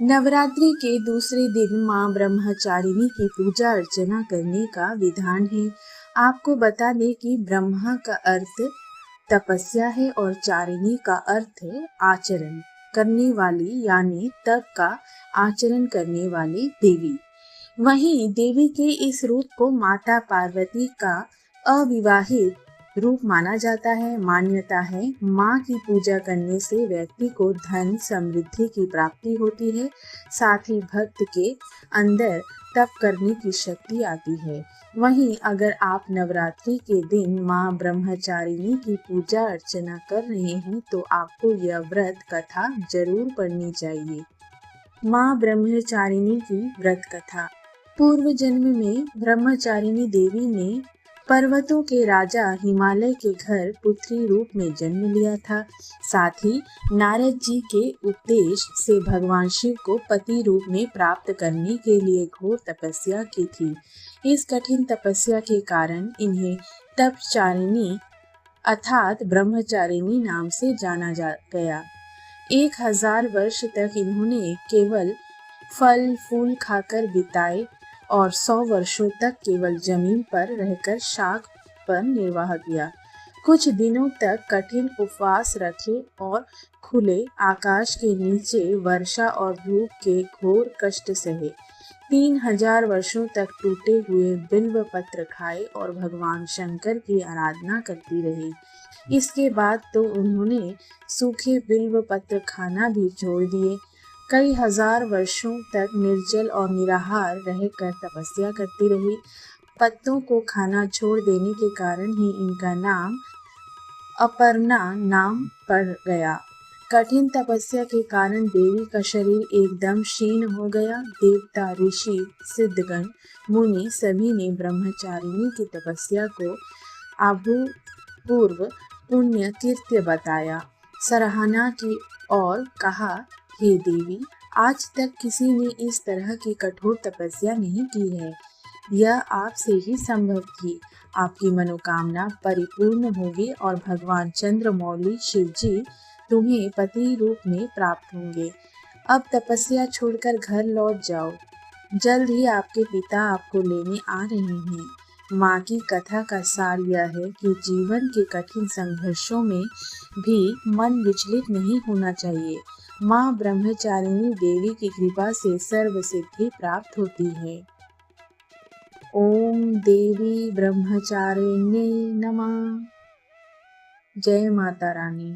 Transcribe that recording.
नवरात्रि के दूसरे दिन मां ब्रह्मचारिणी की पूजा अर्चना करने का विधान है। आपको बता दें कि ब्रह्मा का अर्थ तपस्या है और चारिणी का अर्थ है आचरण करने वाली, यानी तप का आचरण करने वाली देवी। वहीं देवी के इस रूप को माता पार्वती का अविवाहित रूप माना जाता है। मान्यता है माँ की पूजा करने से व्यक्ति को धन समृद्धि की प्राप्ति होती है, साथ ही भक्त के अंदर तप करने की शक्ति आती है। वहीं अगर आप नवरात्रि के दिन माँ ब्रह्मचारिणी की पूजा अर्चना कर रहे हैं तो आपको यह व्रत कथा जरूर पढ़नी चाहिए। माँ ब्रह्मचारिणी की व्रत कथा। पूर्व जन्म में ब्रह्मचारिणी देवी ने पर्वतों के राजा हिमालय के घर पुत्री रूप में जन्म लिया था। साथ ही नारद जी के उपदेश से भगवान शिव को पति रूप में प्राप्त करने के लिए घोर तपस्या की थी। इस कठिन तपस्या के कारण इन्हें तपचारिणी अर्थात ब्रह्मचारिणी नाम से जाना गया। 1000 वर्ष तक इन्होंने केवल फल फूल खाकर बिताए और 100 वर्षों तक केवल जमीन पर रहकर शाक पर निर्वाह किया। कुछ दिनों तक कठिन उपवास रखे और खुले आकाश के नीचे वर्षा और धूप के घोर कष्ट सहे। 3000 वर्षों तक टूटे हुए बिल्व पत्र खाए और भगवान शंकर की आराधना करती रही। इसके बाद तो उन्होंने सूखे बिल्व पत्र खाना भी छोड़ दिए। कई हजार वर्षों तक निर्जल और निराहार रहकर तपस्या करती रही। पत्तों को खाना छोड़ देने के कारण ही इनका नाम अपर्णा नाम पड़ गया। कठिन तपस्या के कारण देवी का शरीर एकदम क्षीण हो गया। देवता, ऋषि, सिद्धगण, मुनि सभी ने ब्रह्मचारिणी की तपस्या को अभूतपूर्व पुण्य कृत्य बताया, सराहना की और कहा, हे देवी, आज तक किसी ने इस तरह की कठोर तपस्या नहीं की है। यह आपसे ही संभव थी। आपकी मनोकामना परिपूर्ण होगी और भगवान चंद्रमौली शिव जी तुम्हें पति रूप में प्राप्त होंगे। अब तपस्या छोड़कर घर लौट जाओ। जल्द ही आपके पिता आपको लेने आ रहे हैं। माँ की कथा का सार यह है कि जीवन के कठिन संघर्षों में भी मन विचलित नहीं होना चाहिए। माँ ब्रह्मचारिणी देवी की कृपा से सर्व सिद्धि प्राप्त होती है। ओम देवी ब्रह्मचारिण्यै नमः। जय माता रानी।